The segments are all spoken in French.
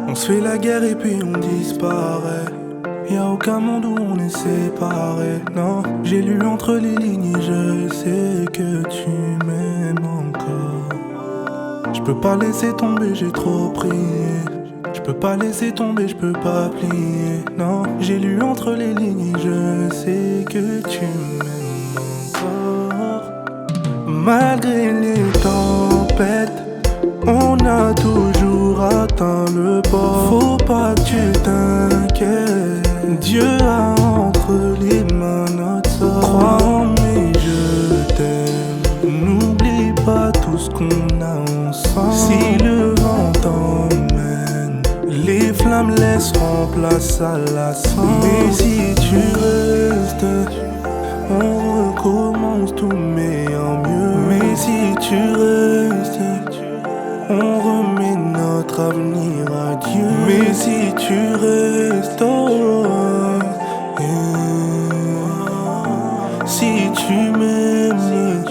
On se fait la guerre et puis on disparaît. Y'a aucun monde où on est séparés. Non, j'ai lu entre les lignes et je sais que tu m'aimes encore. Je peux pas laisser tomber, j'ai trop prié. Je peux pas laisser tomber, je peux pas plier. Non, j'ai lu entre les lignes et je sais que tu m'aimes encore. Malgré les tempêtes, on a toujours atteint le port. Faut pas que tu t'inquiètes, Dieu a entre les mains notre sort. Crois en moi, je t'aime. N'oublie pas tout ce qu'on a ensemble. Si le vent t'emmène, les flammes laisseront place à la cendre. Mais si tu restes, on recommence tout mais en mieux. Mais si tu restes, on remet notre avenir à Dieu. Mais si tu restes, si tu m'aimes,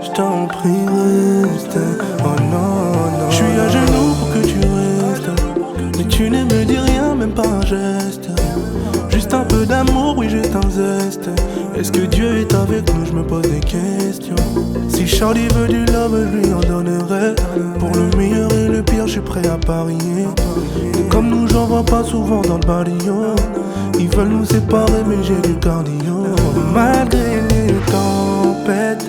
je t'en prie reste. Oh non, non. Je suis à genoux pour que tu restes, mais tu ne me dis rien, même pas un geste. Juste un peu d'amour, oui juste un zeste. Est-ce que Dieu est avec nous, je me pose des questions. Si Charlie veut du love, je lui en donnerai. Pour le meilleur et le pire, je suis prêt à parier. Et comme nous, j'en vois pas souvent dans le barrio. Ils veulent nous séparer, mais j'ai du cardio. Malgré les tempêtes,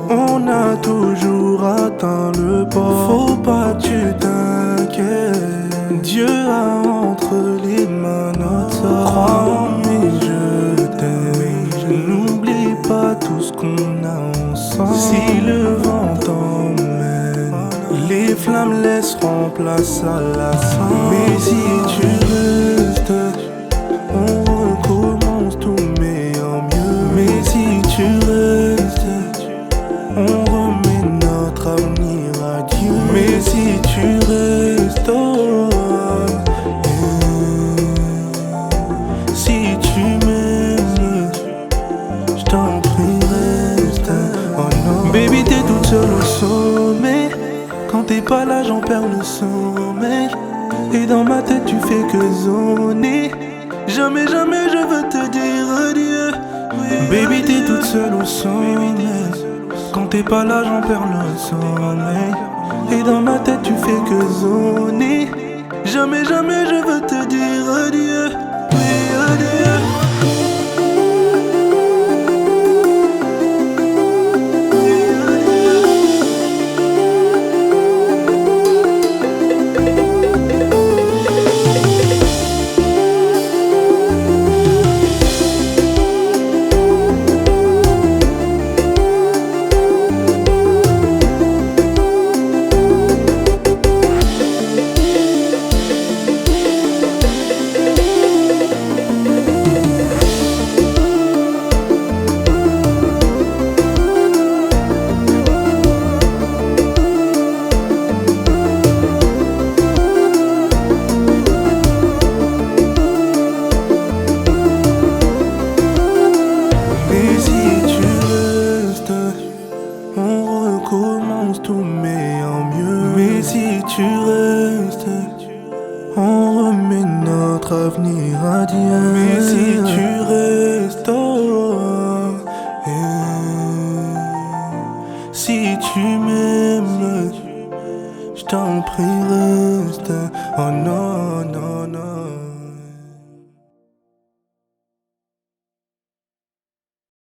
on a toujours atteint le port. Faut pas que tu t'inquiètes, Dieu a entre les mains notre sort. Crois en moi, je t'aime. N'oublie pas tout ce qu'on a ensemble. Si le vent t'emmène, les flammes laisseront place à la cendre. Mais si tu restes, on recommence tout mais en mieux. Mais si tu restes, on remet notre avenir à Dieu. Mais si tu restes, si tu m'aimes, je t'en prie reste. Oh non. Baby, t'es toute seule au sommet. Quand t'es pas là, j'en perds le sommeil. Et dans ma tête, tu fais que zoner. Jamais, jamais je veux te dire adieu. Baby, t'es toute seule au sommet. Quand t'es pas là, j'en perds le sommeil. Et dans ma tête, tu fais que zoner. Jamais, jamais je veux te dire adieu. Oui, adieu. Commence tout mais en mieux. Mais si tu restes, on remet notre avenir à Dieu. Mais si tu restes, si tu m'aimes, je t'en prie reste. Oh non, non, non.